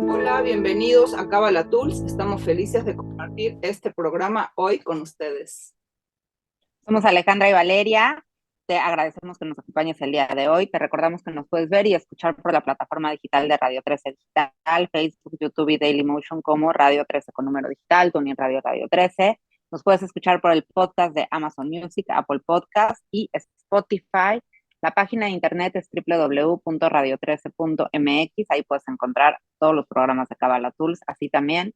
Hola, bienvenidos a Cábala Tools. Estamos felices de compartir este programa hoy con ustedes. Somos Alejandra y Valeria. Te agradecemos que nos acompañes el día de hoy. Te recordamos que nos puedes ver y escuchar por la plataforma digital de Radio 13 Digital, Facebook, YouTube y Dailymotion como Radio 13 con número digital, TuneIn Radio, Radio 13. Nos puedes escuchar por el podcast de Amazon Music, Apple Podcast y Spotify. La página de internet es www.radio13.mx. Ahí puedes encontrar todos los programas de Cábala Tools, así también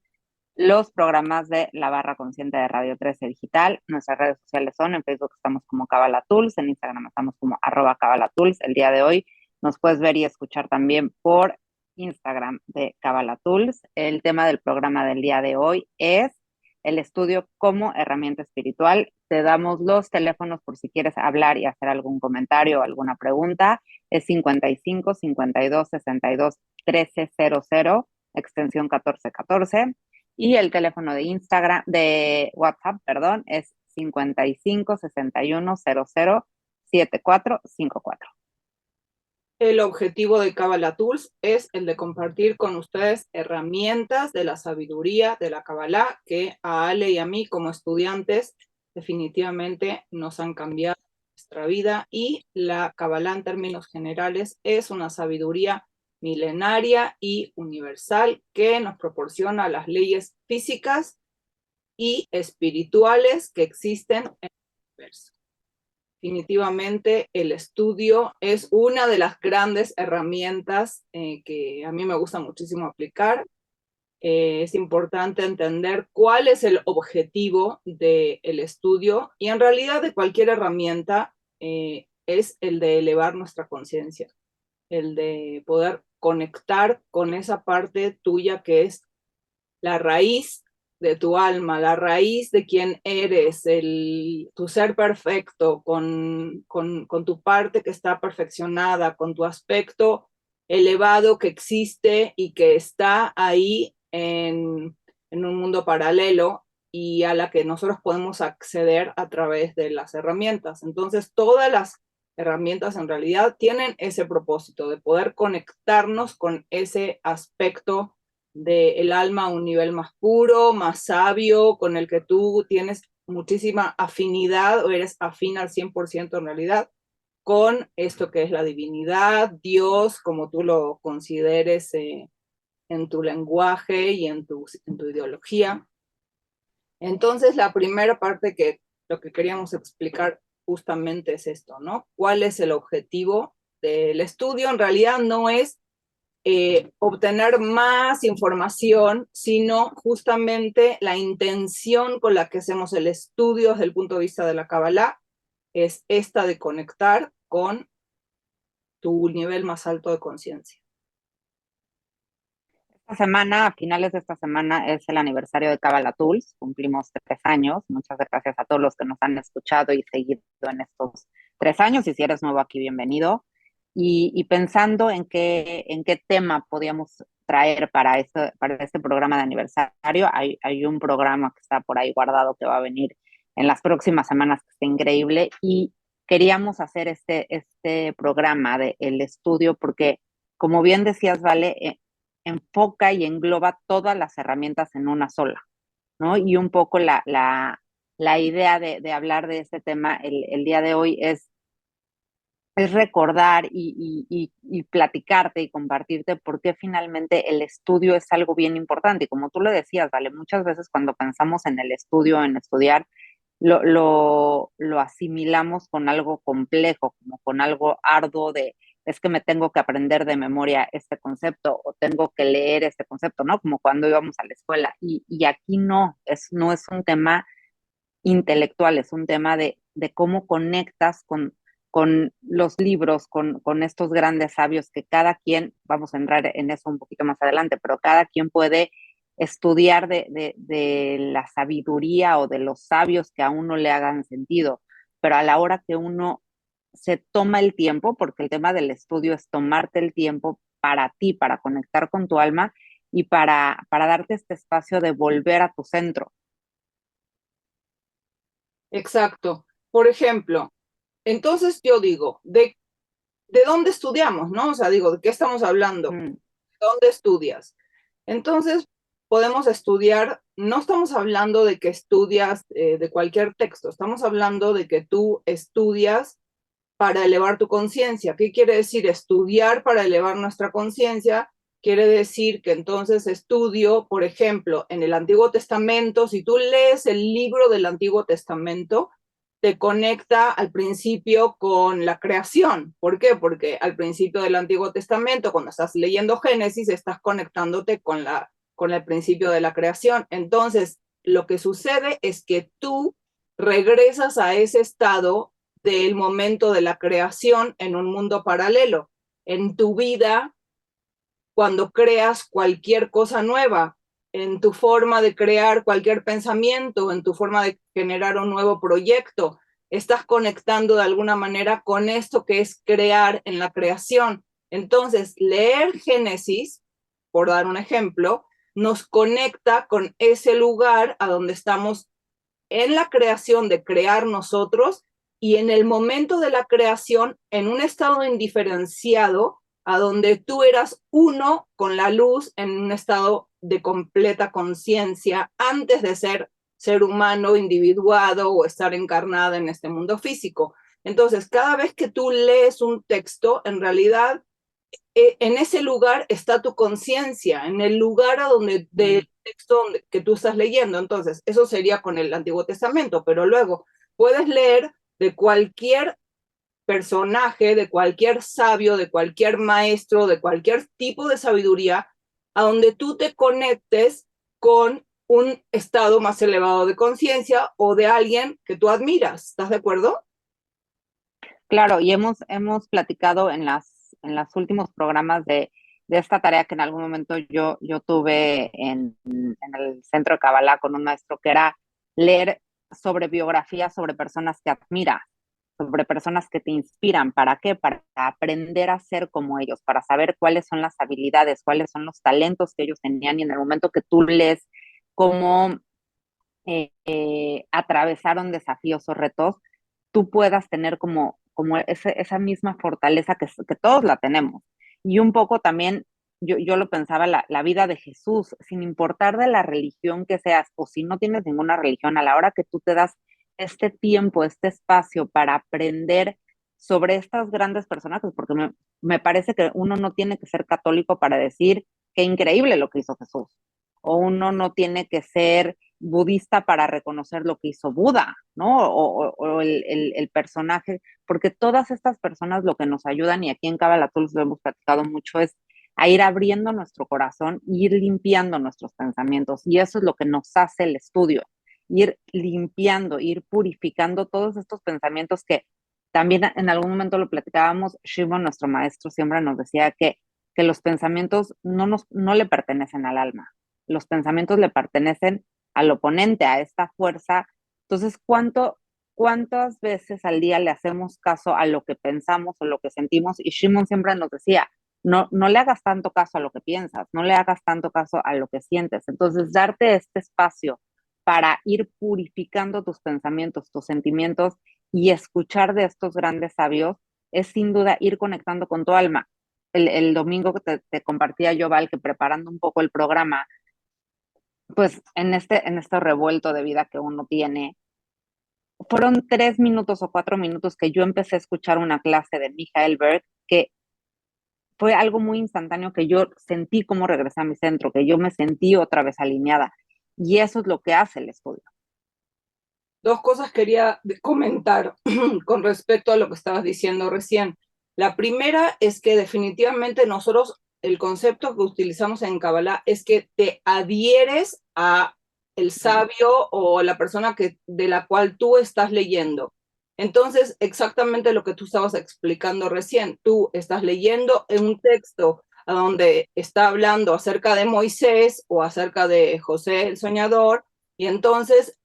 los programas de la barra consciente de Radio 13 Digital. Nuestras redes sociales son: en Facebook estamos como Cábala Tools, en Instagram estamos como @Cábala Tools. El día de hoy nos puedes ver y escuchar también por Instagram de Cábala Tools. El tema del programa del día de hoy es el estudio como herramienta espiritual. Te damos los teléfonos por si quieres hablar y hacer algún comentario o alguna pregunta. Es 55 52 62 1300, extensión 1414. Y el teléfono de Instagram, de WhatsApp, perdón, es 55 61 00 7454. El objetivo de Cábala Tools es el de compartir con ustedes herramientas de la sabiduría de la Cábala que a Ale y a mí como estudiantes definitivamente nos han cambiado nuestra vida, y la Cábala en términos generales es una sabiduría milenaria y universal que nos proporciona las leyes físicas y espirituales que existen en el universo. Definitivamente el estudio es una de las grandes herramientas que a mí me gusta muchísimo aplicar. Es importante entender cuál es el objetivo del estudio, y en realidad de cualquier herramienta es el de elevar nuestra conciencia, el de poder conectar con esa parte tuya que es la raíz de tu alma, la raíz de quién eres, tu ser perfecto, con tu parte que está perfeccionada, con tu aspecto elevado que existe y que está ahí en un mundo paralelo, y a la que nosotros podemos acceder a través de las herramientas. Entonces, todas las herramientas en realidad tienen ese propósito de poder conectarnos con ese aspecto del alma a un nivel más puro, más sabio, con el que tú tienes muchísima afinidad o eres afín al 100% en realidad con esto que es la divinidad, Dios, como tú lo consideres en tu lenguaje y en tu ideología. Entonces, la primera parte que lo que queríamos explicar justamente es esto, ¿no? ¿Cuál es el objetivo del estudio? En realidad no es obtener más información, sino justamente la intención con la que hacemos el estudio desde el punto de vista de la Kabbalah es esta de conectar con tu nivel más alto de conciencia. Esta semana, a finales de esta semana, es el aniversario de Cábala Tools. Cumplimos 3 años. Muchas gracias a todos los que nos han escuchado y seguido en estos 3 años. Y si eres nuevo aquí, bienvenido. Y pensando en qué tema podíamos traer para este programa de aniversario, hay un programa que está por ahí guardado que va a venir en las próximas semanas que está increíble. Y queríamos hacer este programa de el estudio porque, como bien decías, Vale, enfoca y engloba todas las herramientas en una sola, ¿no? Y un poco la idea de hablar de este tema el día de hoy es recordar y platicarte y compartirte por qué finalmente el estudio es algo bien importante. Y como tú lo decías, Vale, muchas veces cuando pensamos en el estudio, en estudiar, lo asimilamos con algo complejo, como con algo arduo de, es que me tengo que aprender de memoria este concepto o tengo que leer este concepto, ¿no? Como cuando íbamos a la escuela. Y aquí no es un tema intelectual, es un tema de cómo conectas con los libros, con estos grandes sabios que cada quien, vamos a entrar en eso un poquito más adelante, pero cada quien puede estudiar de la sabiduría o de los sabios que a uno le hagan sentido, pero a la hora que uno se toma el tiempo, porque el tema del estudio es tomarte el tiempo para ti, para conectar con tu alma y para darte este espacio de volver a tu centro. Exacto. Por ejemplo, entonces yo digo, ¿de dónde estudiamos, no? O sea, digo, ¿de qué estamos hablando? Mm. ¿Dónde estudias? Entonces, podemos estudiar, no estamos hablando de que estudias de cualquier texto, estamos hablando de que tú estudias para elevar tu conciencia. ¿Qué quiere decir estudiar para elevar nuestra conciencia? Quiere decir que entonces estudio, por ejemplo, en el Antiguo Testamento, si tú lees el libro del Antiguo Testamento, te conecta al principio con la creación. ¿Por qué? Porque al principio del Antiguo Testamento, cuando estás leyendo Génesis, estás conectándote con el principio de la creación. Entonces, lo que sucede es que tú regresas a ese estado del momento de la creación en un mundo paralelo. En tu vida, cuando creas cualquier cosa nueva, en tu forma de crear cualquier pensamiento, en tu forma de generar un nuevo proyecto, estás conectando de alguna manera con esto que es crear en la creación. Entonces, leer Génesis, por dar un ejemplo, nos conecta con ese lugar a donde estamos en la creación de crear nosotros y en el momento de la creación en un estado indiferenciado a donde tú eras uno con la luz en un estado de completa conciencia antes de ser humano individuado o estar encarnado en este mundo físico. Entonces, cada vez que tú lees un texto, en realidad en ese lugar está tu conciencia, en el lugar a donde del texto que tú estás leyendo. Entonces, eso sería con el Antiguo Testamento, pero luego puedes leer de cualquier personaje, de cualquier sabio, de cualquier maestro, de cualquier tipo de sabiduría, a donde tú te conectes con un estado más elevado de conciencia o de alguien que tú admiras. ¿Estás de acuerdo? Claro, y hemos platicado en los últimos programas de esta tarea que en algún momento yo tuve en el centro de Kabbalah con un maestro, que era leer sobre biografías sobre personas que admiras, sobre personas que te inspiran. ¿Para qué? Para aprender a ser como ellos, para saber cuáles son las habilidades, cuáles son los talentos que ellos tenían, y en el momento que tú lees cómo atravesaron desafíos o retos, tú puedas tener como esa misma fortaleza que todos la tenemos. Y un poco también, yo lo pensaba, la vida de Jesús, sin importar de la religión que seas, o si no tienes ninguna religión, a la hora que tú te das este tiempo, este espacio para aprender sobre estas grandes personajes, porque me parece que uno no tiene que ser católico para decir qué increíble lo que hizo Jesús, o uno no tiene que ser budista para reconocer lo que hizo Buda, ¿no? O el personaje, porque todas estas personas lo que nos ayudan, y aquí en Kabbalah Tools lo hemos platicado mucho, es a ir abriendo nuestro corazón, ir limpiando nuestros pensamientos, y eso es lo que nos hace el estudio, ir limpiando, ir purificando todos estos pensamientos que también en algún momento lo platicábamos. Shimon, nuestro maestro, siempre nos decía que los pensamientos no le pertenecen al alma, los pensamientos le pertenecen al oponente, a esta fuerza. Entonces, ¿cuántas veces al día le hacemos caso a lo que pensamos o lo que sentimos? Y Shimon siempre nos decía, no le hagas tanto caso a lo que piensas, no le hagas tanto caso a lo que sientes. Entonces, darte este espacio para ir purificando tus pensamientos, tus sentimientos, y escuchar de estos grandes sabios es sin duda ir conectando con tu alma. El domingo que te compartía yo, Val, que preparando un poco el programa, pues en este revuelto de vida que uno tiene, fueron 3 minutos o 4 minutos que yo empecé a escuchar una clase de Michael Berg, que fue algo muy instantáneo, que yo sentí cómo regresé a mi centro, que yo me sentí otra vez alineada. Y eso es lo que hace el estudio. Dos cosas quería comentar con respecto a lo que estabas diciendo recién. La primera es que definitivamente nosotros, el concepto que utilizamos en Kabbalah es que te adhieres a el sabio o la persona de la cual tú estás leyendo. Entonces, exactamente lo que tú estabas explicando recién, tú estás leyendo en un texto a donde está hablando acerca de Moisés o acerca de José el soñador, y entonces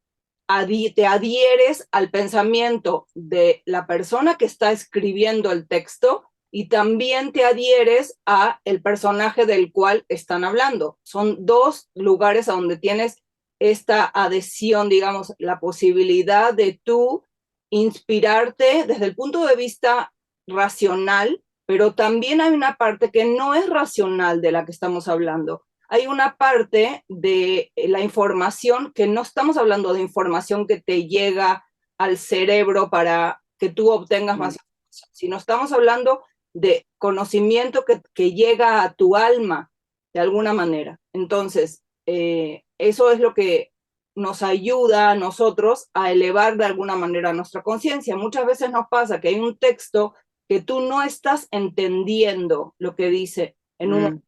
te adhieres al pensamiento de la persona que está escribiendo el texto y también te adhieres a el personaje del cual están hablando. Son dos lugares a donde tienes esta adhesión, digamos, la posibilidad de tú inspirarte desde el punto de vista racional, pero también hay una parte que no es racional de la que estamos hablando. hay una parte de la información que no estamos hablando de información que te llega al cerebro para que tú obtengas más información, sino estamos hablando de conocimiento que llega a tu alma de alguna manera. Entonces, eso es lo que nos ayuda a nosotros a elevar de alguna manera nuestra conciencia. Muchas veces nos pasa que hay un texto que tú no estás entendiendo lo que dice en un momento,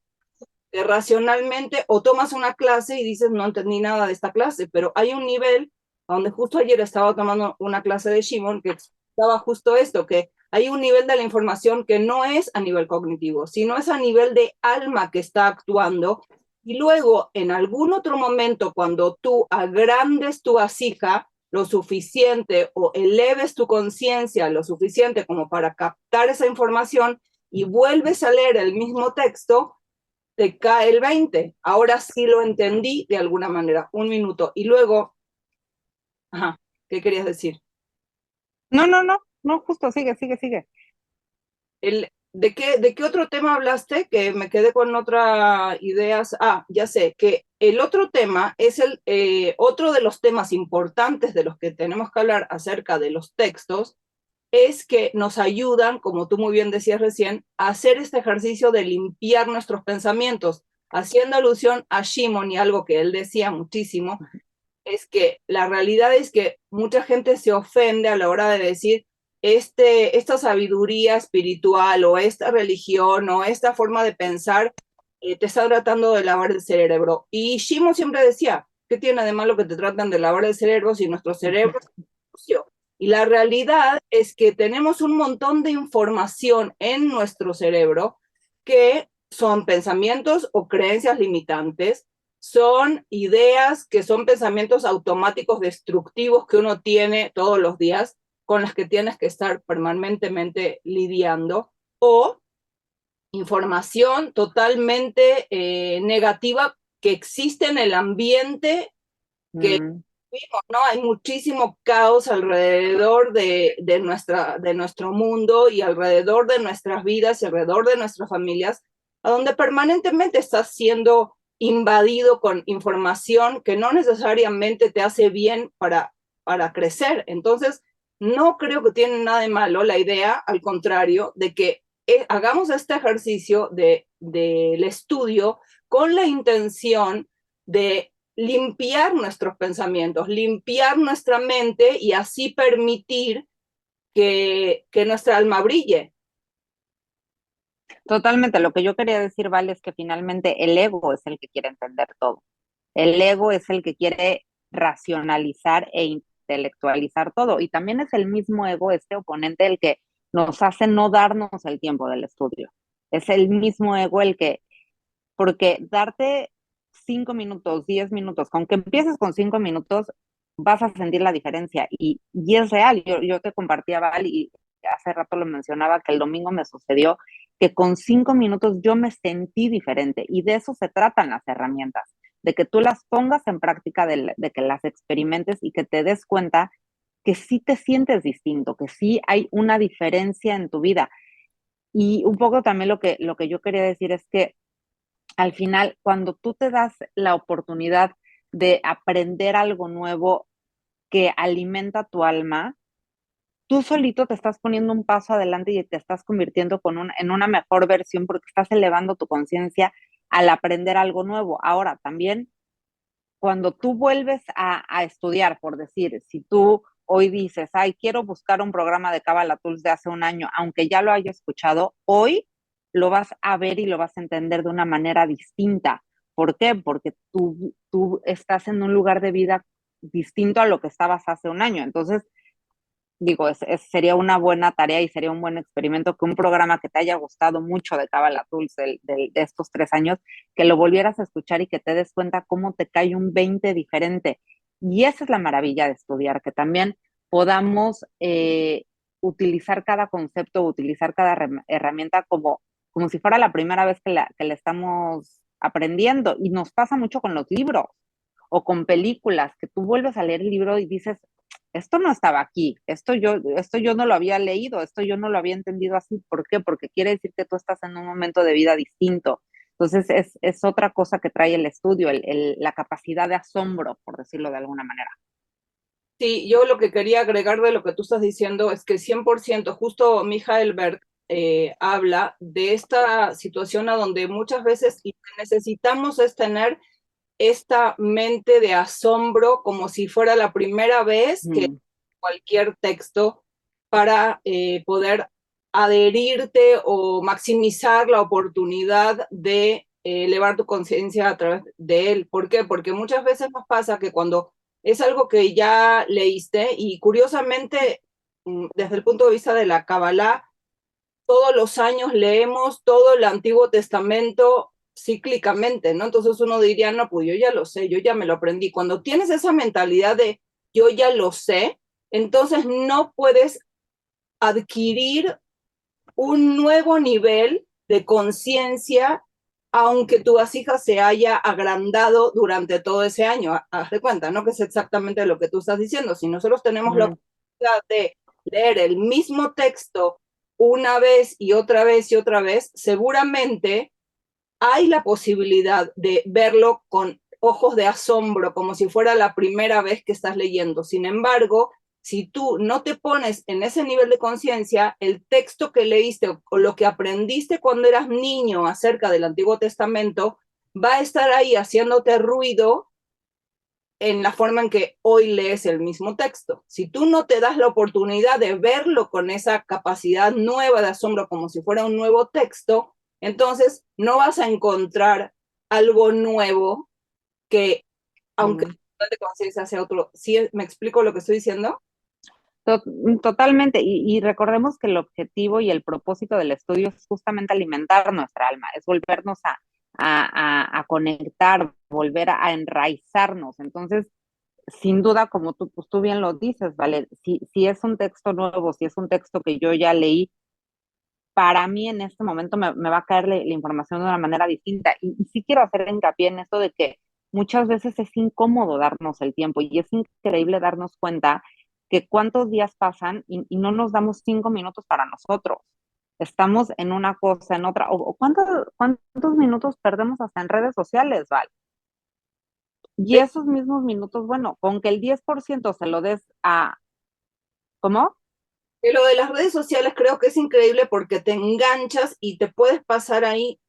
que racionalmente, o tomas una clase y dices, no entendí nada de esta clase, pero hay un nivel donde justo ayer estaba tomando una clase de Shimon que explicaba justo esto, que hay un nivel de la información que no es a nivel cognitivo, sino es a nivel de alma que está actuando. Y luego, en algún otro momento, cuando tú agrandes tu vasija lo suficiente o eleves tu conciencia lo suficiente como para captar esa información y vuelves a leer el mismo texto, te cae el 20. Ahora sí lo entendí de alguna manera. Un minuto. Y luego, ajá, ¿qué querías decir? No, justo, sigue. ¿De qué otro tema hablaste? Que me quedé con otras ideas. Ah, ya sé, que el otro tema es otro de los temas importantes de los que tenemos que hablar acerca de los textos, es que nos ayudan, como tú muy bien decías recién, a hacer este ejercicio de limpiar nuestros pensamientos, haciendo alusión a Shimon y algo que él decía muchísimo, es que la realidad es que mucha gente se ofende a la hora de decir esta sabiduría espiritual o esta religión o esta forma de pensar te está tratando de lavar el cerebro. Y Shimon siempre decía, ¿qué tiene de malo que te tratan de lavar el cerebro si nuestro cerebro es sucio? Y la realidad es que tenemos un montón de información en nuestro cerebro que son pensamientos o creencias limitantes, son ideas que son pensamientos automáticos destructivos que uno tiene todos los días, con las que tienes que estar permanentemente lidiando, o información totalmente negativa que existe en el ambiente que vimos, ¿no? Hay muchísimo caos alrededor de nuestro mundo y alrededor de nuestras vidas y alrededor de nuestras familias, a donde permanentemente estás siendo invadido con información que no necesariamente te hace bien para crecer. Entonces, no creo que tiene nada de malo la idea, al contrario, de que hagamos este ejercicio del estudio con la intención de limpiar nuestros pensamientos, limpiar nuestra mente y así permitir que nuestra alma brille. Totalmente, lo que yo quería decir, Vale, es que finalmente el ego es el que quiere entender todo. El ego es el que quiere racionalizar e intelectualizar todo. Y también es el mismo ego, este oponente, el que nos hace no darnos el tiempo del estudio. Es el mismo ego el que, porque darte 5 minutos, 10 minutos, con que empieces con 5 minutos, vas a sentir la diferencia. Y es real. Yo te compartía, Val, y hace rato lo mencionaba, que el domingo me sucedió que con 5 minutos yo me sentí diferente. Y de eso se tratan las herramientas, de que tú las pongas en práctica, de que las experimentes y que te des cuenta que sí te sientes distinto, que sí hay una diferencia en tu vida. Y un poco también lo que yo quería decir es que al final, cuando tú te das la oportunidad de aprender algo nuevo que alimenta tu alma, tú solito te estás poniendo un paso adelante y te estás convirtiendo en una mejor versión porque estás elevando tu conciencia al aprender algo nuevo. Ahora, también, cuando tú vuelves a estudiar, por decir, si tú hoy dices, ay, quiero buscar un programa de Kabbalah Tools de hace un año, aunque ya lo haya escuchado, hoy lo vas a ver y lo vas a entender de una manera distinta. ¿Por qué? Porque tú estás en un lugar de vida distinto a lo que estabas hace un año. Entonces, digo, sería una buena tarea y sería un buen experimento que un programa que te haya gustado mucho de Kabbalah Tools de estos 3 años, que lo volvieras a escuchar y que te des cuenta cómo te cae un 20 diferente. Y esa es la maravilla de estudiar, que también podamos utilizar cada concepto, utilizar cada herramienta como si fuera la primera vez que la estamos aprendiendo. Y nos pasa mucho con los libros o con películas, que tú vuelves a leer el libro y dices, esto no estaba aquí, esto yo no lo había leído, esto yo no lo había entendido así. ¿Por qué? Porque quiere decir que tú estás en un momento de vida distinto. Entonces es otra cosa que trae el estudio, la capacidad de asombro, por decirlo de alguna manera. Sí, yo lo que quería agregar de lo que tú estás diciendo es que 100%, justo Michael Berg habla de esta situación a donde muchas veces lo que necesitamos es tener esta mente de asombro como si fuera la primera vez que cualquier texto para poder adherirte o maximizar la oportunidad de elevar tu conciencia a través de él. ¿Por qué? Porque muchas veces nos pasa que cuando es algo que ya leíste y curiosamente desde el punto de vista de la Kabbalah, todos los años leemos todo el Antiguo Testamento cíclicamente, ¿no? Entonces uno diría, no, pues yo ya lo sé, yo ya me lo aprendí. Cuando tienes esa mentalidad de yo ya lo sé, entonces no puedes adquirir un nuevo nivel de conciencia, aunque tu vasija se haya agrandado durante todo ese año. Haz de cuenta, ¿no? Que es exactamente lo que tú estás diciendo. Si nosotros tenemos la oportunidad de leer el mismo texto una vez y otra vez y otra vez, seguramente hay la posibilidad de verlo con ojos de asombro, como si fuera la primera vez que estás leyendo. Sin embargo, si tú no te pones en ese nivel de conciencia, el texto que leíste o lo que aprendiste cuando eras niño acerca del Antiguo Testamento va a estar ahí haciéndote ruido en la forma en que hoy lees el mismo texto. Si tú no te das la oportunidad de verlo con esa capacidad nueva de asombro como si fuera un nuevo texto, entonces no vas a encontrar algo nuevo que, aunque de conciencia sea otro, ¿sí me explico lo que estoy diciendo? Totalmente, y recordemos que el objetivo y el propósito del estudio es justamente alimentar nuestra alma, es volvernos a conectar, volver a enraizarnos. Entonces, sin duda, como tú, pues tú bien lo dices, ¿vale? Si es un texto nuevo, si es un texto que yo ya leí, para mí en este momento me va a caer la información de una manera distinta. Y sí quiero hacer hincapié en esto de que muchas veces es incómodo darnos el tiempo y es increíble darnos cuenta que cuántos días pasan y no nos damos 5 minutos para nosotros. Estamos en una cosa, en otra, o cuántos minutos perdemos hasta en redes sociales, ¿vale? Y esos mismos minutos, bueno, con que el 10% se lo des a, ¿cómo? Y lo de las redes sociales creo que es increíble porque te enganchas y te puedes pasar ahí,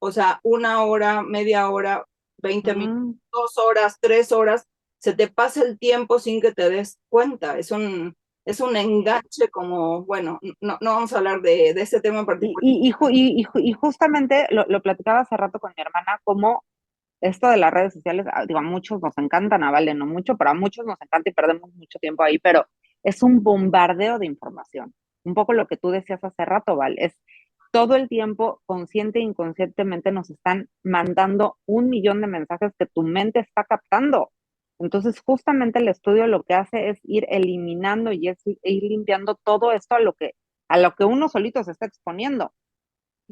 o sea, 1 hora, media hora, 20 minutos, Mm. 2 horas, 3 horas, se te pasa el tiempo sin que te des cuenta. Es un enganche como, bueno, no vamos a hablar de ese tema en particular. Y justamente lo platicaba hace rato con mi hermana, como esto de las redes sociales, digo, a muchos nos encantan, a Vale no mucho, pero a muchos nos encanta y perdemos mucho tiempo ahí, pero es un bombardeo de información. Un poco lo que tú decías hace rato, Val, es todo el tiempo, consciente e inconscientemente, nos están mandando 1 millón de mensajes que tu mente está captando. Entonces, justamente el estudio lo que hace es ir eliminando y es ir limpiando todo esto a lo que uno solito se está exponiendo.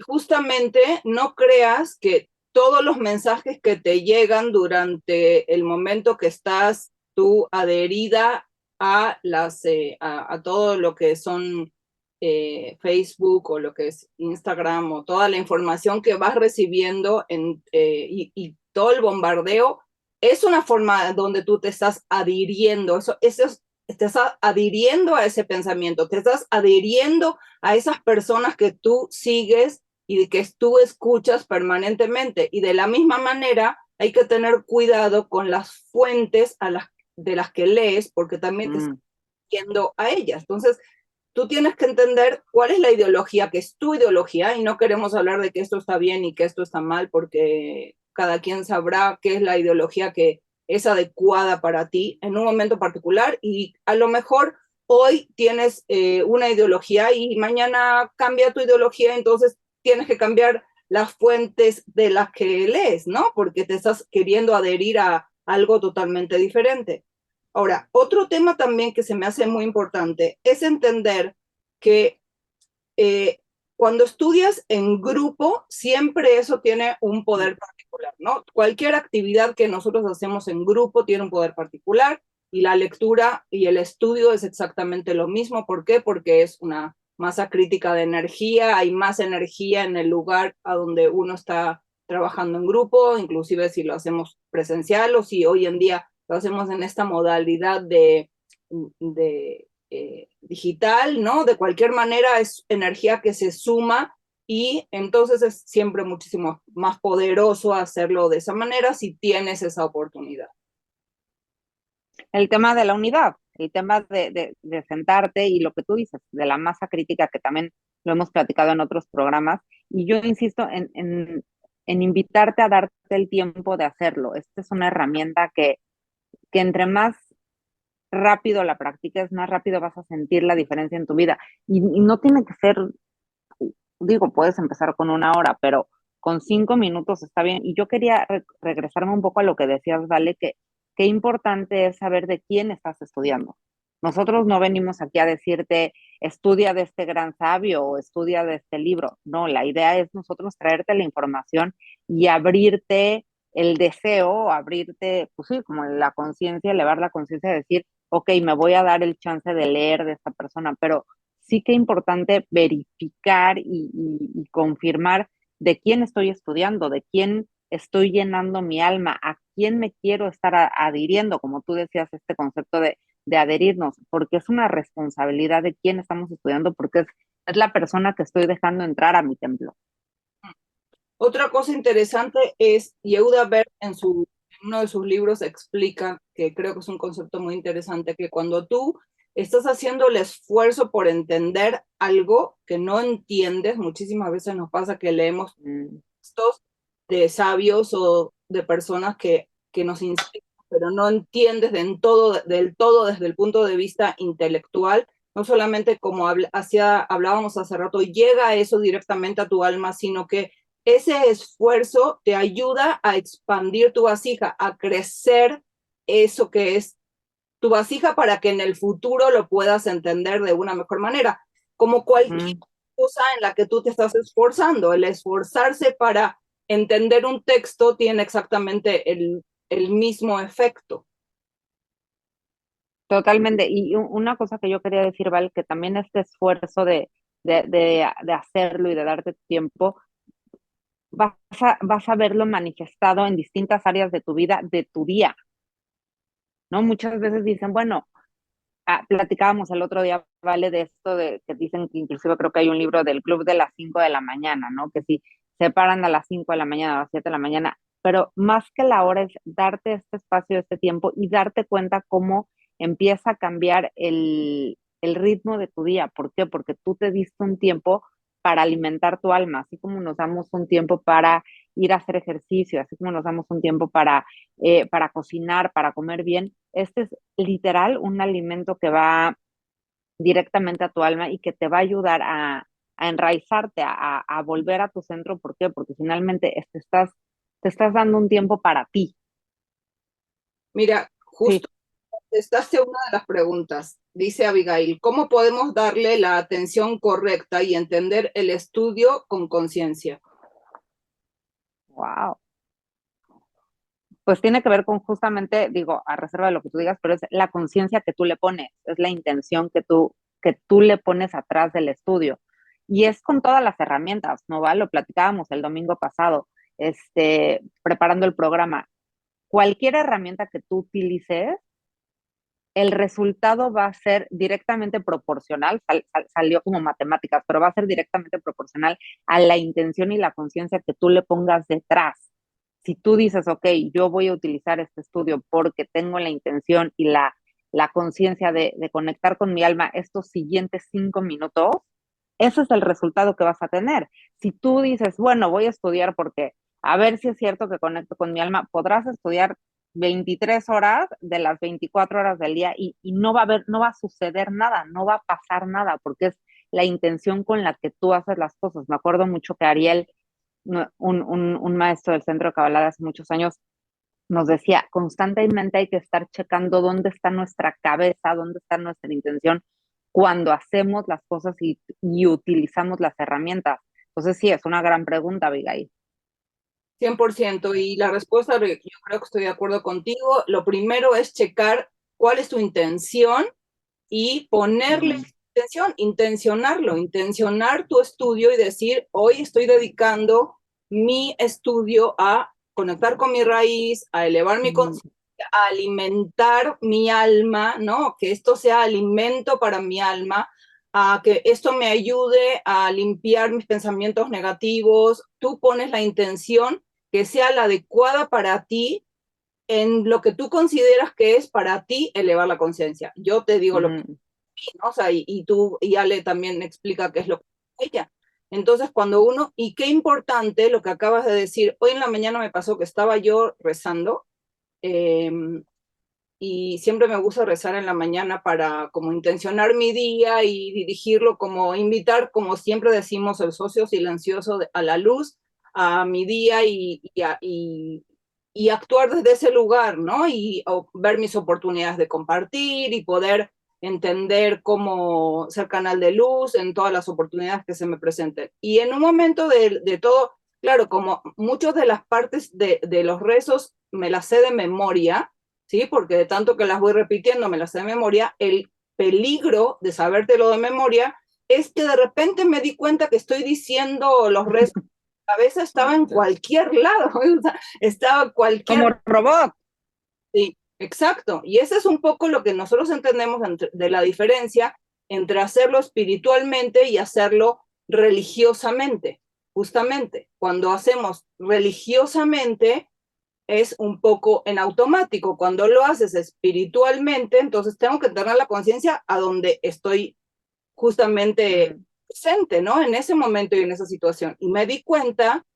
Justamente no creas que todos los mensajes que te llegan durante el momento que estás tú adherida a todo lo que son Facebook o lo que es Instagram o toda la información que vas recibiendo y todo el bombardeo, es una forma donde tú te estás adhiriendo, te estás adhiriendo a ese pensamiento, te estás adhiriendo a esas personas que tú sigues y de que tú escuchas permanentemente. Y de la misma manera hay que tener cuidado con las fuentes de las que lees, porque también te estás yendo a ellas. Entonces, tú tienes que entender cuál es la ideología, que es tu ideología, y no queremos hablar de que esto está bien y que esto está mal, porque cada quien sabrá qué es la ideología que es adecuada para ti en un momento particular, y a lo mejor hoy tienes una ideología y mañana cambia tu ideología, entonces tienes que cambiar las fuentes de las que lees, ¿no? Porque te estás queriendo adherir a algo totalmente diferente. Ahora, otro tema también que se me hace muy importante es entender que eh, cuando estudias en grupo, siempre eso tiene un poder particular, ¿no? Cualquier actividad que nosotros hacemos en grupo tiene un poder particular y la lectura y el estudio es exactamente lo mismo. ¿Por qué? Porque es una masa crítica de energía, hay más energía en el lugar a donde uno está trabajando en grupo, inclusive si lo hacemos presencial o si hoy en día lo hacemos en esta modalidad de digital, ¿no? De cualquier manera es energía que se suma y entonces es siempre muchísimo más poderoso hacerlo de esa manera si tienes esa oportunidad. El tema de la unidad, el tema de sentarte y lo que tú dices, de la masa crítica, que también lo hemos platicado en otros programas, y yo insisto en invitarte a darte el tiempo de hacerlo. Esta es una herramienta que entre más rápido la practiques, más rápido vas a sentir la diferencia en tu vida. Y no tiene que ser, digo, puedes empezar con 1 hora, pero con 5 minutos está bien. Y yo quería regresarme un poco a lo que decías, Vale, que qué importante es saber de quién estás estudiando. Nosotros no venimos aquí a decirte, estudia de este gran sabio o estudia de este libro. No, la idea es nosotros traerte la información y abrirte el deseo, abrirte, pues sí, como la conciencia, elevar la conciencia, decir, ok, me voy a dar el chance de leer de esta persona, pero sí que es importante verificar y confirmar de quién estoy estudiando, de quién estoy llenando mi alma, a quién me quiero estar adhiriendo, como tú decías, este concepto de adherirnos, porque es una responsabilidad de quién estamos estudiando, porque es la persona que estoy dejando entrar a mi templo. Otra cosa interesante es, Yehuda Berg en uno de sus libros explica, que creo que es un concepto muy interesante, que cuando tú estás haciendo el esfuerzo por entender algo que no entiendes, muchísimas veces nos pasa que leemos textos de sabios o de personas que nos inspiran, pero no entiendes del todo desde el punto de vista intelectual, no solamente como hablábamos hace rato, llega eso directamente a tu alma, sino que ese esfuerzo te ayuda a expandir tu vasija, a crecer eso que es tu vasija para que en el futuro lo puedas entender de una mejor manera, como cualquier cosa en la que tú te estás esforzando. El esforzarse para entender un texto tiene exactamente el mismo efecto. Totalmente. Y una cosa que yo quería decir, Val, que también este esfuerzo de hacerlo y de darte tiempo, vas a verlo manifestado en distintas áreas de tu vida, de tu día, ¿no? Muchas veces dicen, bueno, platicábamos el otro día, Vale, de esto de que dicen que inclusive creo que hay un libro del club de las 5 de la mañana, ¿no? Que si se paran a las 5 de la mañana, a las 7 de la mañana, pero más que la hora es darte este espacio, este tiempo y darte cuenta cómo empieza a cambiar el ritmo de tu día. ¿Por qué? Porque tú te diste un tiempo para alimentar tu alma, así como nos damos un tiempo para ir a hacer ejercicio, así como nos damos un tiempo para cocinar, para comer bien. Este es literal un alimento que va directamente a tu alma y que te va a ayudar a enraizarte, a volver a tu centro. ¿Por qué? Porque finalmente te estás dando un tiempo para ti. Mira, Sí, justo contestaste una de las preguntas. Dice Abigail, ¿cómo podemos darle la atención correcta y entender el estudio con conciencia? wow. Pues tiene que ver con justamente, digo, a reserva de lo que tú digas, pero es la conciencia que tú le pones, es la intención que tú le pones atrás del estudio. Y es con todas las herramientas, ¿no va? Lo platicábamos el domingo pasado, preparando el programa. Cualquier herramienta que tú utilices, el resultado va a ser directamente proporcional, salió como matemáticas, pero va a ser directamente proporcional a la intención y la conciencia que tú le pongas detrás. Si tú dices, ok, yo voy a utilizar este estudio porque tengo la intención y la conciencia de conectar con mi alma estos siguientes 5 minutos, ese es el resultado que vas a tener. Si tú dices, bueno, voy a estudiar porque a ver si es cierto que conecto con mi alma, podrás estudiar 23 horas de las 24 horas del día y no va a suceder nada, no va a pasar nada, porque es la intención con la que tú haces las cosas. Me acuerdo mucho que Ariel, un maestro del centro de Kabbalah de hace muchos años, nos decía, constantemente hay que estar checando dónde está nuestra cabeza, dónde está nuestra intención cuando hacemos las cosas y utilizamos las herramientas. Entonces sí, es una gran pregunta, Abigail. 100%. Y la respuesta, yo creo que estoy de acuerdo contigo. Lo primero es checar cuál es tu intención y ponerle intención, intencionarlo, intencionar tu estudio y decir, hoy estoy dedicando mi estudio a conectar con mi raíz, a elevar mi conciencia, a alimentar mi alma, ¿no? Que esto sea alimento para mi alma, a que esto me ayude a limpiar mis pensamientos negativos. Tú pones la intención que sea la adecuada para ti en lo que tú consideras que es para ti elevar la conciencia. Yo te digo lo que, ¿no? O sea, y tú, y Ale también explica qué es lo que ella. Entonces, cuando uno, y qué importante lo que acabas de decir, hoy en la mañana me pasó que estaba yo rezando, eh, y siempre me gusta rezar en la mañana para como intencionar mi día y dirigirlo, como invitar, como siempre decimos, el socio silencioso a la luz, a mi día y actuar desde ese lugar, ¿no? Y ver mis oportunidades de compartir y poder entender cómo ser canal de luz en todas las oportunidades que se me presenten. Y en un momento de todo, claro, como muchas de las partes de los rezos me las sé de memoria, ¿sí? Porque de tanto que las voy repitiendo, me las sé de memoria, el peligro de sabértelo de memoria es que de repente me di cuenta que estoy diciendo los rezos, la cabeza estaba en cualquier lado, o sea, estaba Como cualquier... robot. Sí, exacto. Y ese es un poco lo que nosotros entendemos de la diferencia entre hacerlo espiritualmente y hacerlo religiosamente. Justamente, cuando hacemos religiosamente, es un poco en automático. Cuando lo haces espiritualmente, entonces tengo que tener la conciencia a donde estoy justamente presente, ¿no? En ese momento y en esa situación. Y me di cuenta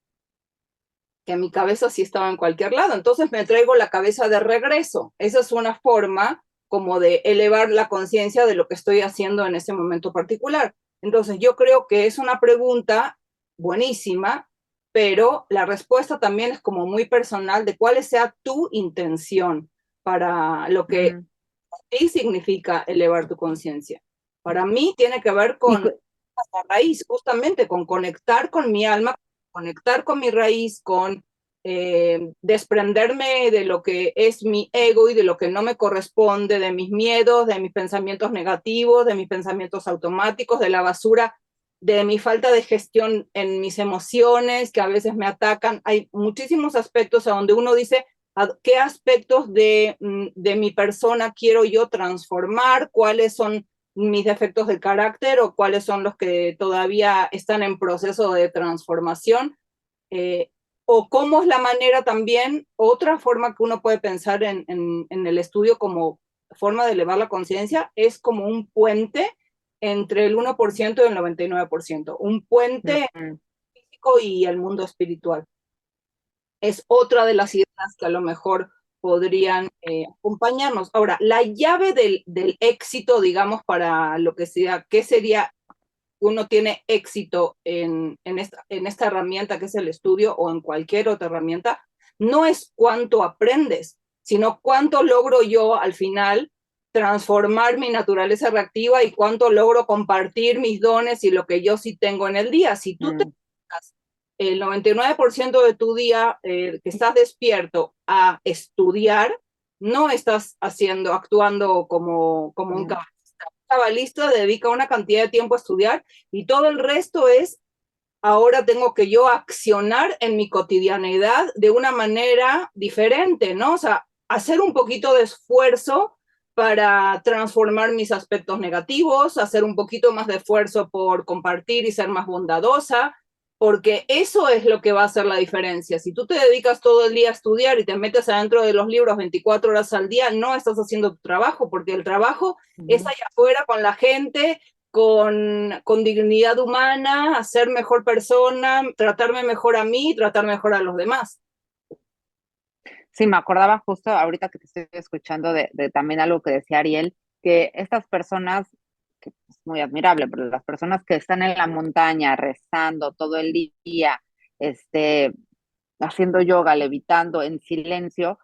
que mi cabeza sí estaba en cualquier lado. Entonces me traigo la cabeza de regreso. Esa es una forma como de elevar la conciencia de lo que estoy haciendo en ese momento particular. Entonces yo creo que es una pregunta buenísima, pero la respuesta también es como muy personal de cuál sea tu intención para lo que sí significa elevar tu conciencia. Para mí tiene que ver Y, con la raíz, justamente con conectar con mi alma, conectar con mi raíz, con desprenderme de lo que es mi ego y de lo que no me corresponde, de mis miedos, de mis pensamientos negativos, de mis pensamientos automáticos, de la basura, de mi falta de gestión en mis emociones que a veces me atacan. Hay muchísimos aspectos a donde uno dice, qué aspectos de mi persona quiero yo transformar, cuáles son mis defectos de carácter o cuáles son los que todavía están en proceso de transformación, eh, o cómo es la manera también, otra forma que uno puede pensar en el estudio como forma de elevar la conciencia, es como un puente entre el 1% y el 99%, un puente físico y el mundo espiritual. Es otra de las ideas que a lo mejor podrían acompañarnos. Ahora, la llave del éxito, digamos, para lo que sea, ¿qué sería? Uno tiene éxito en esta herramienta que es el estudio o en cualquier otra herramienta, no es cuánto aprendes, sino cuánto logro yo al final transformar mi naturaleza reactiva y cuánto logro compartir mis dones y lo que yo sí tengo en el día. Si tú te el 99% de tu día que estás despierto a estudiar, no estás actuando como un cabalista. Un cabalista dedica una cantidad de tiempo a estudiar y todo el resto es, ahora tengo que yo accionar en mi cotidianeidad de una manera diferente, ¿no? O sea, hacer un poquito de esfuerzo para transformar mis aspectos negativos, hacer un poquito más de esfuerzo por compartir y ser más bondadosa, porque eso es lo que va a hacer la diferencia. Si tú te dedicas todo el día a estudiar y te metes adentro de los libros 24 horas al día, no estás haciendo tu trabajo, porque el trabajo es allá afuera con la gente, con dignidad humana, a ser mejor persona, tratarme mejor a mí, tratar mejor a los demás. Sí, me acordaba justo ahorita que te estoy escuchando de también algo que decía Ariel, que estas personas, que es muy admirable, pero las personas que están en la montaña rezando todo el día, este, haciendo yoga, levitando en silencio,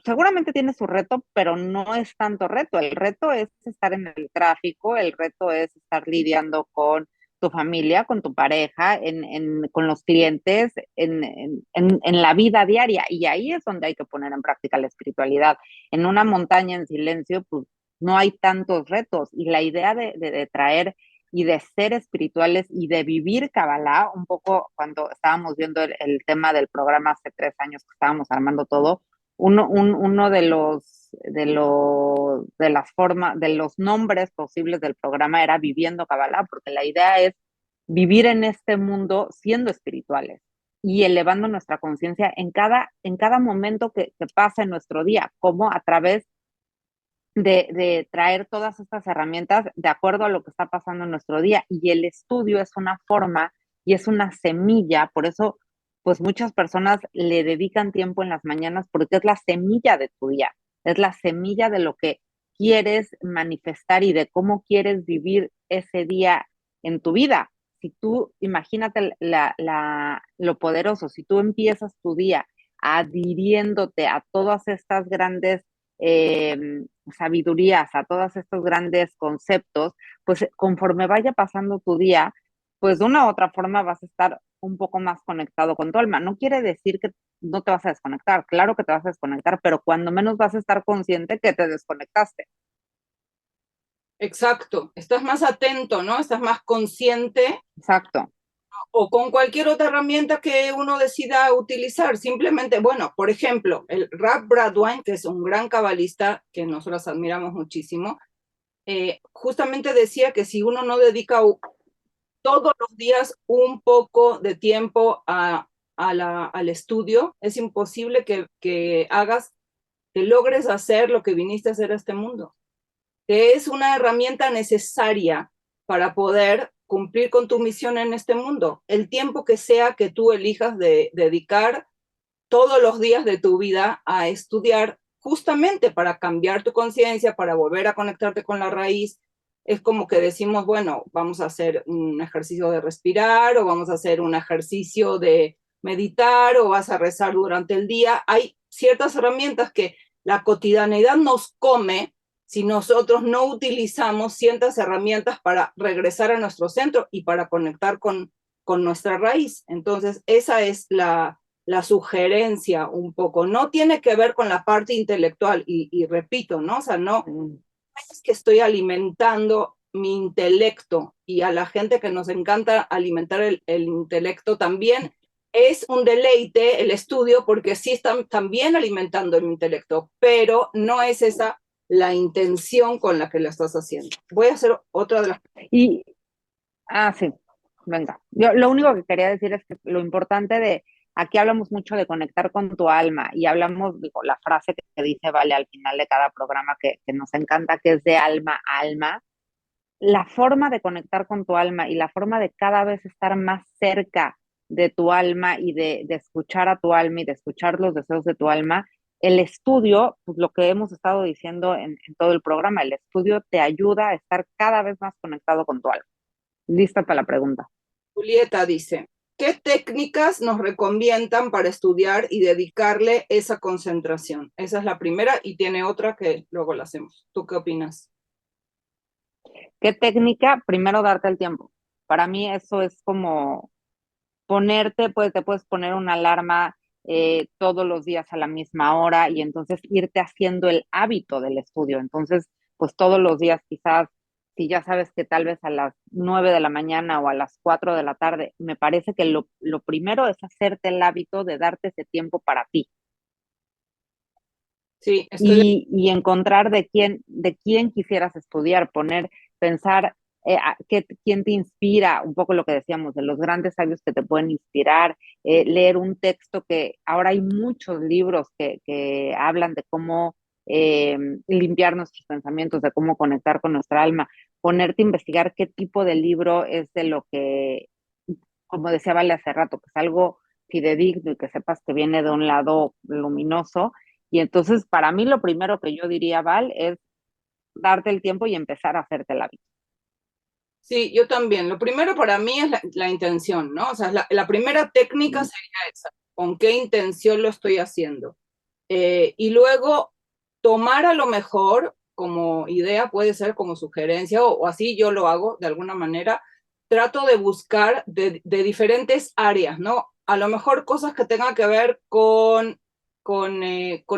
seguramente tiene su reto, pero no es tanto reto. El reto es estar en el tráfico, el reto es estar lidiando con tu familia, con tu pareja, con los clientes, en la vida diaria. Y ahí es donde hay que poner en práctica la espiritualidad. En una montaña en silencio, pues no hay tantos retos. Y la idea de traer y de ser espirituales y de vivir Kabbalah, un poco cuando estábamos viendo el tema del programa hace 3 años que estábamos armando todo, uno de las formas, de los nombres posibles del programa era Viviendo Kabbalah, porque la idea es vivir en este mundo siendo espirituales y elevando nuestra conciencia en cada momento que pasa en nuestro día, como a través de traer todas estas herramientas de acuerdo a lo que está pasando en nuestro día. Y el estudio es una forma y es una semilla, por eso pues muchas personas le dedican tiempo en las mañanas porque es la semilla de tu día, es la semilla de lo que quieres manifestar y de cómo quieres vivir ese día en tu vida. Si tú, imagínate lo poderoso, si tú empiezas tu día adhiriéndote a todas estas grandes sabidurías, a todos estos grandes conceptos, pues conforme vaya pasando tu día, pues de una u otra forma vas a estar un poco más conectado con tu alma. No quiere decir que no te vas a desconectar, claro que te vas a desconectar, pero cuando menos vas a estar consciente que te desconectaste. Exacto, estás más atento, ¿no? Estás más consciente Exacto. o con cualquier otra herramienta que uno decida utilizar. Simplemente, bueno, por ejemplo, el Rab Bradwine, que es un gran cabalista que nosotros admiramos muchísimo, justamente decía que si uno no dedica todos los días un poco de tiempo al estudio, es imposible que logres hacer lo que viniste a hacer a este mundo, que es una herramienta necesaria para poder cumplir con tu misión en este mundo. El tiempo que sea que tú elijas de dedicar todos los días de tu vida a estudiar justamente para cambiar tu conciencia, para volver a conectarte con la raíz. Es como que decimos, bueno, vamos a hacer un ejercicio de respirar o vamos a hacer un ejercicio de meditar o vas a rezar durante el día. Hay ciertas herramientas que la cotidianidad nos come si nosotros no utilizamos ciertas herramientas para regresar a nuestro centro y para conectar con nuestra raíz. Entonces, esa es la sugerencia un poco. No tiene que ver con la parte intelectual y repito, ¿no? O sea, no es que estoy alimentando mi intelecto y a la gente que nos encanta alimentar el intelecto también es un deleite el estudio porque sí están también alimentando el intelecto, pero no es esa la intención con la que lo estás haciendo. Voy a hacer otra de las... Y, sí, venga. Yo lo único que quería decir es que lo importante de, aquí hablamos mucho de conectar con tu alma y hablamos, digo, la frase que dice Vale al final de cada programa que nos encanta, que es de alma a alma. La forma de conectar con tu alma y la forma de cada vez estar más cerca de tu alma y de escuchar a tu alma y de escuchar los deseos de tu alma, el estudio, pues lo que hemos estado diciendo en todo el programa, el estudio te ayuda a estar cada vez más conectado con tu alma. Lista para la pregunta. Julieta dice, ¿qué técnicas nos recomiendan para estudiar y dedicarle esa concentración? Esa es la primera y tiene otra que luego la hacemos. ¿Tú qué opinas? ¿Qué técnica? Primero darte el tiempo. Para mí eso es como ponerte, pues te puedes poner una alarma todos los días a la misma hora y entonces irte haciendo el hábito del estudio. Entonces, pues todos los días quizás, si ya sabes que tal vez a las 9 de la mañana o a las 4 de la tarde, me parece que lo primero es hacerte el hábito de darte ese tiempo para ti Sí, estoy de... y encontrar de quién quisieras estudiar, pensar quién te inspira, un poco lo que decíamos, de los grandes sabios que te pueden inspirar, leer un texto que ahora hay muchos libros que hablan de cómo limpiar nuestros pensamientos, de cómo conectar con nuestra alma, ponerte a investigar qué tipo de libro es de lo que, como decía Vale hace rato, que es algo fidedigno y que sepas que viene de un lado luminoso. Y entonces, para mí, lo primero que yo diría, Val, es darte el tiempo y empezar a hacerte el hábito. Sí, yo también. Lo primero para mí es la intención, ¿no? O sea, la primera técnica sería esa. ¿Con qué intención lo estoy haciendo? Y luego tomar a lo mejor como idea, puede ser como sugerencia, o así yo lo hago de alguna manera, trato de buscar de diferentes áreas, ¿no? A lo mejor cosas que tengan que ver con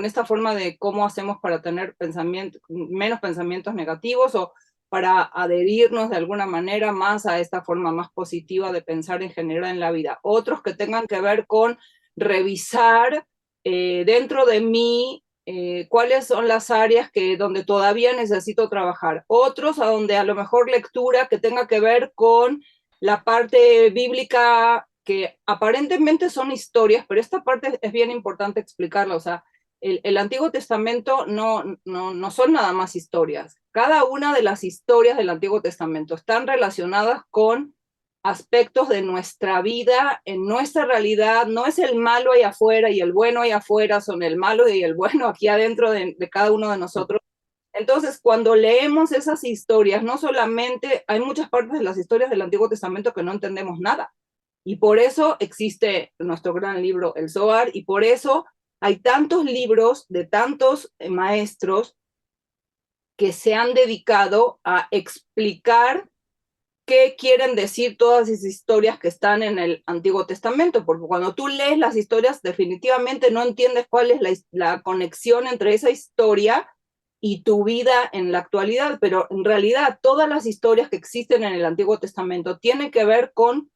esta forma de cómo hacemos para tener menos pensamientos negativos, para adherirnos de alguna manera más a esta forma más positiva de pensar en general en la vida. Otros que tengan que ver con revisar dentro de mí cuáles son las áreas donde todavía necesito trabajar. Otros a donde a lo mejor lectura que tenga que ver con la parte bíblica, que aparentemente son historias, pero esta parte es bien importante explicarla. O sea, el Antiguo Testamento no son nada más historias. Cada una de las historias del Antiguo Testamento están relacionadas con aspectos de nuestra vida, en nuestra realidad. No es el malo ahí afuera y el bueno ahí afuera, son el malo y el bueno aquí adentro de cada uno de nosotros. Entonces, cuando leemos esas historias, no solamente hay muchas partes de las historias del Antiguo Testamento que no entendemos nada. Y por eso existe nuestro gran libro, el Zohar, y por eso hay tantos libros de tantos maestros que se han dedicado a explicar qué quieren decir todas esas historias que están en el Antiguo Testamento, porque cuando tú lees las historias definitivamente no entiendes cuál es la conexión entre esa historia y tu vida en la actualidad, pero en realidad todas las historias que existen en el Antiguo Testamento tienen que ver con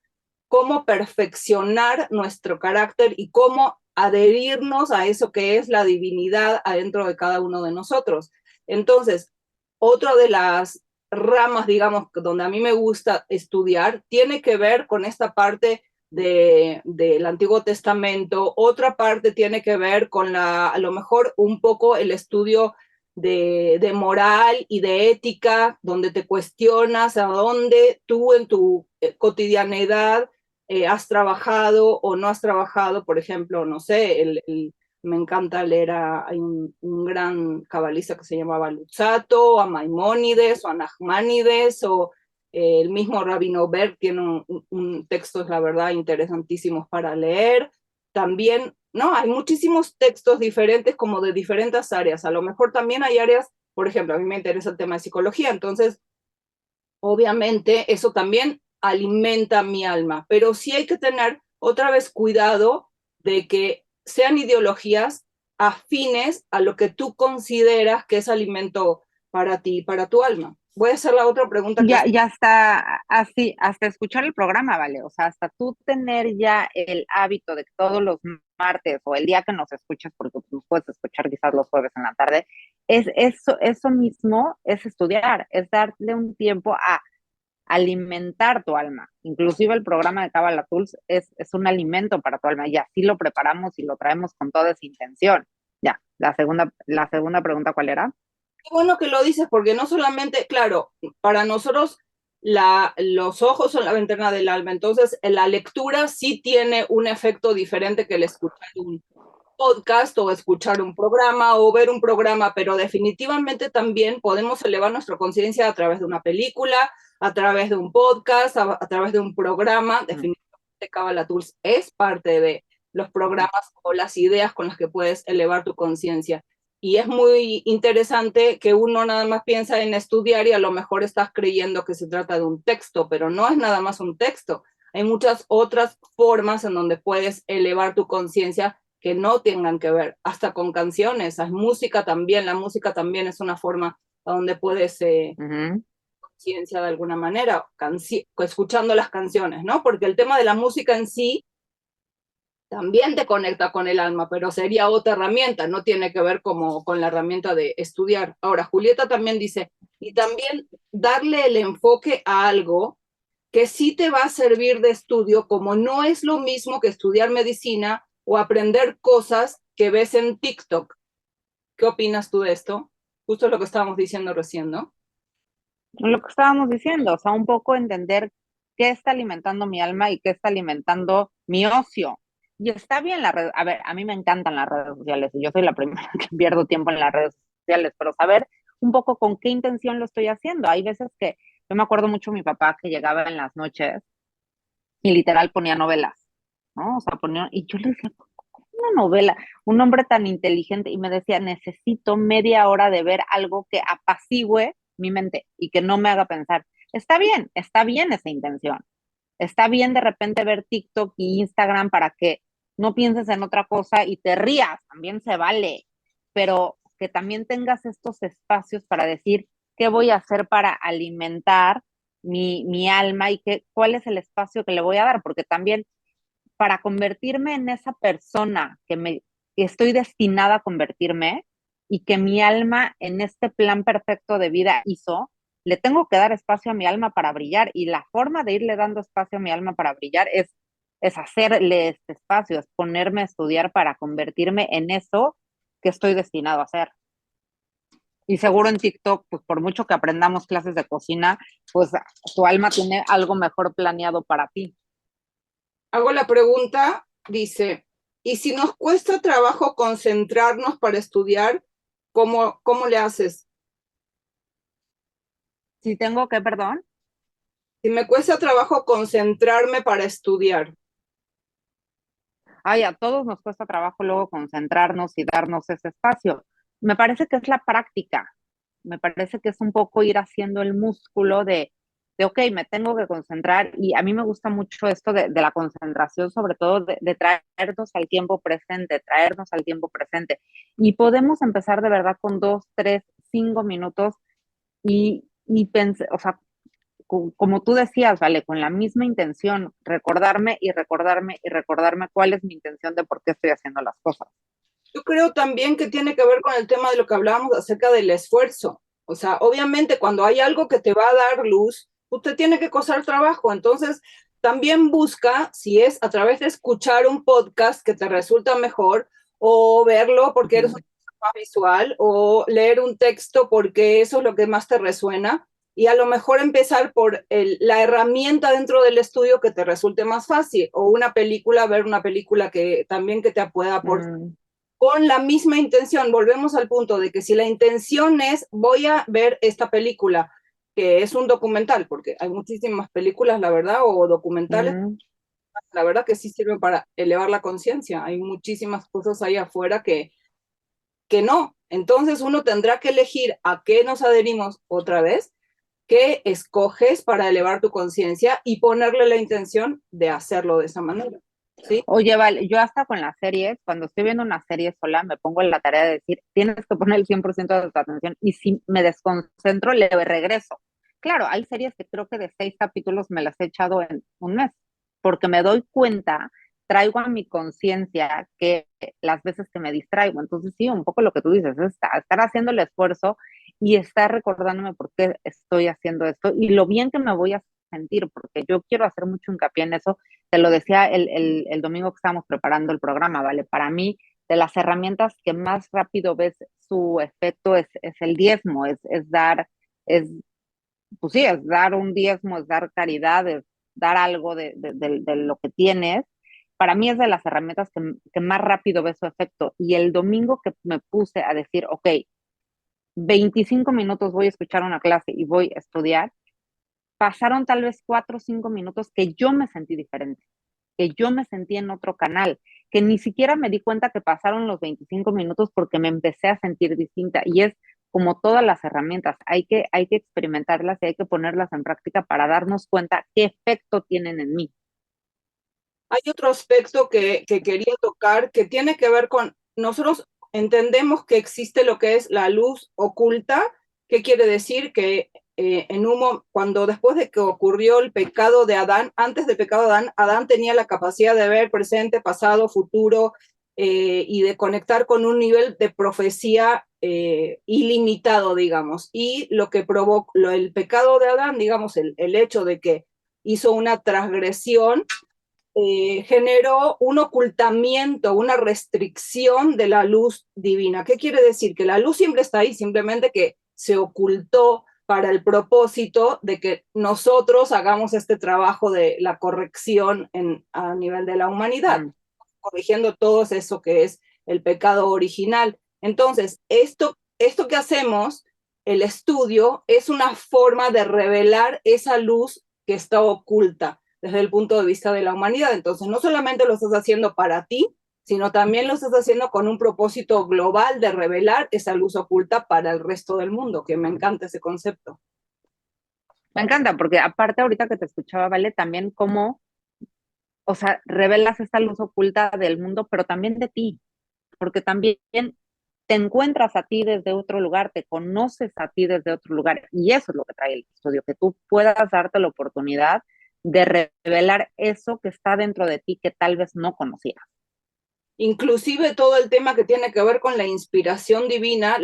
cómo perfeccionar nuestro carácter y cómo adherirnos a eso que es la divinidad adentro de cada uno de nosotros. Entonces, otra de las ramas, digamos, donde a mí me gusta estudiar, tiene que ver con esta parte del Antiguo Testamento. Otra parte tiene que ver con a lo mejor un poco el estudio de moral y de ética, donde te cuestionas a dónde tú en tu cotidianidad has trabajado o no has trabajado. Por ejemplo, no sé, me encanta leer hay un gran cabalista que se llamaba Luzzatto, a Maimónides o a Nachmanides, o el mismo Rabino Berg tiene textos, la verdad, interesantísimos para leer. También, no, hay muchísimos textos diferentes como de diferentes áreas. A lo mejor también hay áreas, por ejemplo, a mí me interesa el tema de psicología, entonces obviamente eso también alimenta mi alma, pero sí hay que tener otra vez cuidado de que sean ideologías afines a lo que tú consideras que es alimento para ti, para tu alma. Voy a hacer la otra pregunta que es... Ya está así, hasta escuchar el programa, ¿vale? O sea, hasta tú tener ya el hábito de que todos los martes o el día que nos escuches, porque nos puedes escuchar quizás los jueves en la tarde, es eso mismo es estudiar, es darle un tiempo a alimentar tu alma. Inclusive el programa de Kabbalah Tools es un alimento para tu alma y así lo preparamos y lo traemos con toda esa intención. Ya, la segunda pregunta, ¿cuál era? Qué bueno que lo dices, porque no solamente, claro, para nosotros los ojos son la ventana del alma, entonces la lectura sí tiene un efecto diferente que el escuchar un podcast o escuchar un programa o ver un programa, pero definitivamente también podemos elevar nuestra conciencia a través de una película, a través de un podcast, a través de un programa. Definitivamente Kabbalah Tools es parte de los programas o las ideas con las que puedes elevar tu conciencia. Y es muy interesante que uno nada más piensa en estudiar y a lo mejor estás creyendo que se trata de un texto, pero no es nada más un texto. Hay muchas otras formas en donde puedes elevar tu conciencia que no tengan que ver, hasta con canciones. Hay música también, la música también es una forma donde puedes conciencia de alguna manera, escuchando las canciones, ¿no? Porque el tema de la música en sí también te conecta con el alma, pero sería otra herramienta, no tiene que ver como con la herramienta de estudiar. Ahora, Julieta también dice, y también darle el enfoque a algo que sí te va a servir de estudio, como no es lo mismo que estudiar medicina o aprender cosas que ves en TikTok. ¿Qué opinas tú de esto? Justo lo que estábamos diciendo recién, ¿no? Lo que estábamos diciendo, o sea, un poco entender qué está alimentando mi alma y qué está alimentando mi ocio. Y está bien la red, a ver, a mí me encantan las redes sociales y yo soy la primera que pierdo tiempo en las redes sociales, pero saber un poco con qué intención lo estoy haciendo. Hay veces que yo me acuerdo mucho de mi papá que llegaba en las noches y literal ponía novelas, ¿no? O sea, ponía, y yo le decía, una novela, un hombre tan inteligente, y me decía, necesito media hora de ver algo que apacigüe mi mente y que no me haga pensar. Está bien esa intención. Está bien de repente ver TikTok y Instagram para que no pienses en otra cosa y te rías, también se vale, pero que también tengas estos espacios para decir, qué voy a hacer para alimentar mi alma y cuál es el espacio que le voy a dar, porque también para convertirme en esa persona que estoy destinada a convertirme y que mi alma en este plan perfecto de vida hizo, le tengo que dar espacio a mi alma para brillar y la forma de irle dando espacio a mi alma para brillar es hacerle este espacio, es ponerme a estudiar para convertirme en eso que estoy destinado a hacer. Y seguro en TikTok, pues por mucho que aprendamos clases de cocina, pues tu alma tiene algo mejor planeado para ti. Hago la pregunta, dice, ¿y si nos cuesta trabajo concentrarnos para estudiar, cómo le haces? Si tengo que, perdón. Si me cuesta trabajo concentrarme para estudiar, Ay, a todos nos cuesta trabajo luego concentrarnos y darnos ese espacio. Me parece que es la práctica, me parece que es un poco ir haciendo el músculo ok, me tengo que concentrar y a mí me gusta mucho esto de la concentración, sobre todo de traernos al tiempo presente. Y podemos empezar de verdad con 2, 3, 5 minutos o sea, como tú decías, vale, con la misma intención, recordarme y recordarme y recordarme cuál es mi intención de por qué estoy haciendo las cosas. yo creo también que tiene que ver con el tema de lo que hablábamos acerca del esfuerzo. O sea, obviamente cuando hay algo que te va a dar luz, usted tiene que costar trabajo. Entonces, también busca, si es a través de escuchar un podcast que te resulta mejor, o verlo porque eres una persona más visual, o leer un texto porque eso es lo que más te resuena, y a lo mejor empezar por la herramienta dentro del estudio que te resulte más fácil, o una película, ver una película que también que te pueda aportar con la misma intención. Volvemos al punto de que si la intención es voy a ver esta película, que es un documental, porque hay muchísimas películas, la verdad, o documentales, la verdad que sí sirven para elevar la conciencia. Hay muchísimas cosas ahí afuera que no. Entonces uno tendrá que elegir a qué nos adherimos otra vez, qué escoges para elevar tu conciencia y ponerle la intención de hacerlo de esa manera. ¿Sí? Oye, vale, yo hasta con las series, cuando estoy viendo una serie sola, me pongo en la tarea de decir, tienes que poner el 100% de tu atención y si me desconcentro, le regreso. Claro, hay series que creo que de 6 capítulos me las he echado en un mes, porque me doy cuenta, traigo a mi conciencia que las veces que me distraigo, entonces sí, un poco lo que tú dices, es estar haciendo el esfuerzo y estar recordándome por qué estoy haciendo esto y lo bien que me voy a sentir, porque yo quiero hacer mucho hincapié en eso. Te lo decía el domingo que estábamos preparando el programa, ¿vale? Para mí, de las herramientas que más rápido ves su efecto es el diezmo, es dar, es, pues sí, es dar un diezmo, es dar caridad, es dar algo de lo que tienes. Para mí es de las herramientas que más rápido ves su efecto. Y el domingo que me puse a decir, ok, 25 minutos voy a escuchar una clase y voy a estudiar, pasaron tal vez 4 o 5 minutos que yo me sentí diferente, que yo me sentí en otro canal, que ni siquiera me di cuenta que pasaron los 25 minutos porque me empecé a sentir distinta. Y es como todas las herramientas, hay que experimentarlas y hay que ponerlas en práctica para darnos cuenta qué efecto tienen en mí. Hay otro aspecto que quería tocar que tiene que ver con, nosotros entendemos que existe lo que es la luz oculta. ¿Qué quiere decir? Que cuando después de que ocurrió el pecado de Adán, antes del pecado de Adán, Adán tenía la capacidad de ver presente, pasado, futuro, y de conectar con un nivel de profecía ilimitado, digamos. Y lo que provocó el pecado de Adán, digamos, el hecho de que hizo una transgresión, generó un ocultamiento, una restricción de la luz divina. ¿Qué quiere decir? Que la luz siempre está ahí, simplemente que se ocultó para el propósito de que nosotros hagamos este trabajo de la corrección a nivel de la humanidad, corrigiendo todo eso que es el pecado original. Entonces, esto que hacemos, el estudio, es una forma de revelar esa luz que está oculta desde el punto de vista de la humanidad. Entonces, no solamente lo estás haciendo para ti, sino también lo estás haciendo con un propósito global de revelar esa luz oculta para el resto del mundo, que me encanta ese concepto. Me encanta, porque aparte ahorita que te escuchaba, ¿vale? También cómo, o sea, revelas esta luz oculta del mundo, pero también de ti, porque también te encuentras a ti desde otro lugar, te conoces a ti desde otro lugar, y eso es lo que trae el estudio, que tú puedas darte la oportunidad de revelar eso que está dentro de ti que tal vez no conocías. Inclusive todo el tema que tiene que ver con la inspiración divina,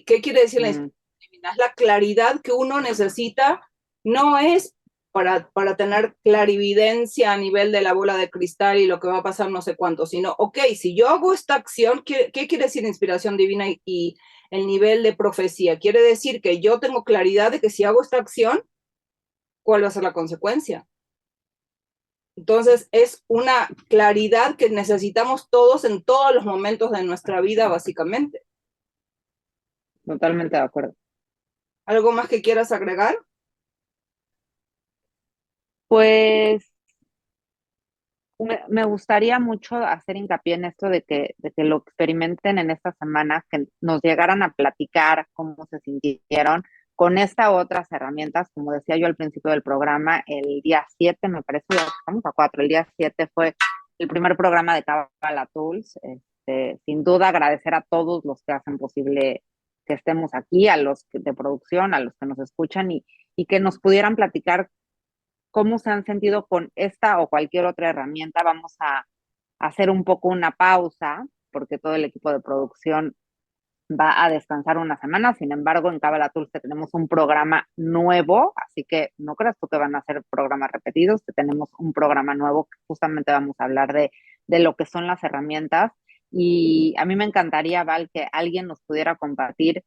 ¿qué quiere decir la inspiración divina? Es la claridad que uno necesita, no es para tener clarividencia a nivel de la bola de cristal y lo que va a pasar no sé cuánto, sino, ok, si yo hago esta acción, ¿qué quiere decir inspiración divina y el nivel de profecía? Quiere decir que yo tengo claridad de que si hago esta acción, ¿cuál va a ser la consecuencia? Entonces, es una claridad que necesitamos todos en todos los momentos de nuestra vida, básicamente. Totalmente de acuerdo. ¿Algo más que quieras agregar? Pues me gustaría mucho hacer hincapié en esto de que lo experimenten en esta semana, que nos llegaran a platicar cómo se sintieron con estas otras herramientas. Como decía yo al principio del programa, el día 7, me parece, ya estamos a 4, el día 7 fue el primer programa de Kabbalah Tools. Sin duda agradecer a todos los que hacen posible que estemos aquí, a los de producción, a los que nos escuchan y que nos pudieran platicar cómo se han sentido con esta o cualquier otra herramienta. Vamos a hacer un poco una pausa porque todo el equipo de producción va a descansar una semana. Sin embargo, en Kabbalah Tools tenemos un programa nuevo, así que no creas tú que van a ser programas repetidos, que tenemos un programa nuevo que justamente vamos a hablar de lo que son las herramientas. Y a mí me encantaría, Val, que alguien nos pudiera compartir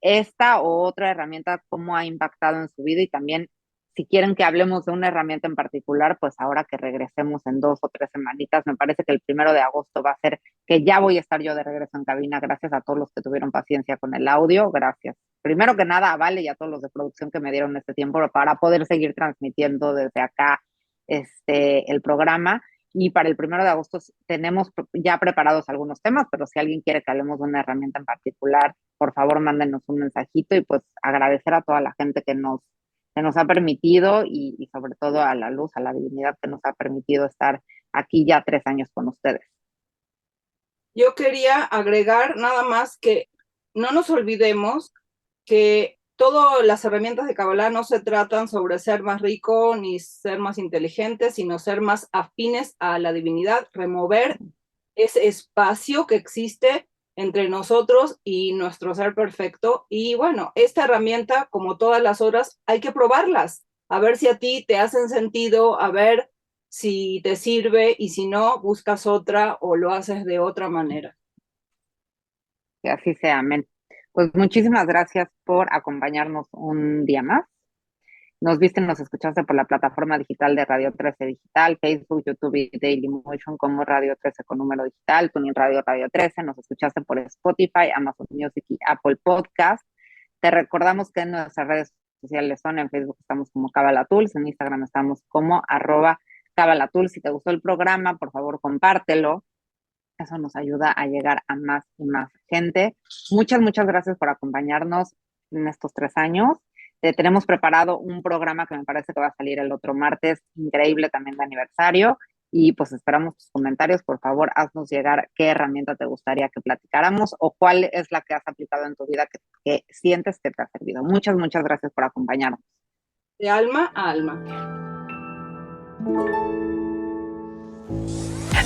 esta o otra herramienta, cómo ha impactado en su vida, y también si quieren que hablemos de una herramienta en particular, pues ahora que regresemos en 2 o 3 semanitas, me parece que el 1 de agosto va a ser que ya voy a estar yo de regreso en cabina. Gracias a todos los que tuvieron paciencia con el audio, gracias. Primero que nada a Vale y a todos los de producción que me dieron este tiempo para poder seguir transmitiendo desde acá el programa. Y para el 1 de agosto tenemos ya preparados algunos temas, pero si alguien quiere que hablemos de una herramienta en particular, por favor mándenos un mensajito, y pues agradecer a toda la gente que nos ha permitido y sobre todo a la luz, a la divinidad que nos ha permitido estar aquí ya 3 años con ustedes. Yo quería agregar nada más que no nos olvidemos que todas las herramientas de Kabbalah no se tratan sobre ser más rico ni ser más inteligente, sino ser más afines a la divinidad, remover ese espacio que existe entre nosotros y nuestro ser perfecto. Y bueno, esta herramienta, como todas las otras, hay que probarlas, a ver si a ti te hacen sentido, a ver si te sirve, y si no, buscas otra o lo haces de otra manera. Que así sea, amén. Pues muchísimas gracias por acompañarnos un día más. Nos viste, nos escuchaste por la plataforma digital de Radio 13 Digital, Facebook, YouTube y Dailymotion como Radio 13 con número digital, TuneIn Radio, Radio 13. Nos escuchaste por Spotify, Amazon Music y Apple Podcast. Te recordamos que en nuestras redes sociales son: en Facebook estamos como Kabbalah Tools, en Instagram estamos como @Kabbalah Tools. Si te gustó el programa, por favor, compártelo. Eso nos ayuda a llegar a más y más gente. Muchas gracias por acompañarnos en estos 3 años. Tenemos preparado un programa que me parece que va a salir el otro martes, increíble, también de aniversario. Y pues esperamos tus comentarios. Por favor, haznos llegar qué herramienta te gustaría que platicáramos o cuál es la que has aplicado en tu vida que sientes que te ha servido. Muchas gracias por acompañarnos. De alma a alma.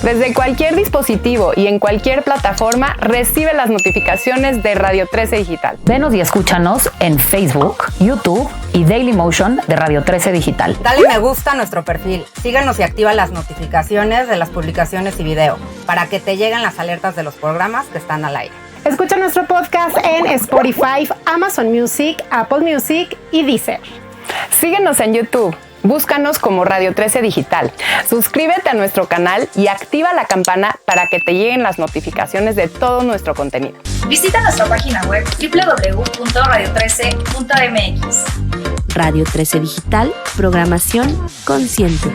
Desde cualquier dispositivo y en cualquier plataforma, recibe las notificaciones de Radio 13 Digital. Venos y escúchanos en Facebook, YouTube y Dailymotion de Radio 13 Digital. Dale me gusta a nuestro perfil, síguenos y activa las notificaciones de las publicaciones y video para que te lleguen las alertas de los programas que están al aire. Escucha nuestro podcast en Spotify, Amazon Music, Apple Music y Deezer. Síguenos en YouTube. Búscanos como Radio 13 Digital. Suscríbete a nuestro canal y activa la campana para que te lleguen las notificaciones de todo nuestro contenido. Visita nuestra página web www.radio13.mx. Radio 13 Digital, programación consciente.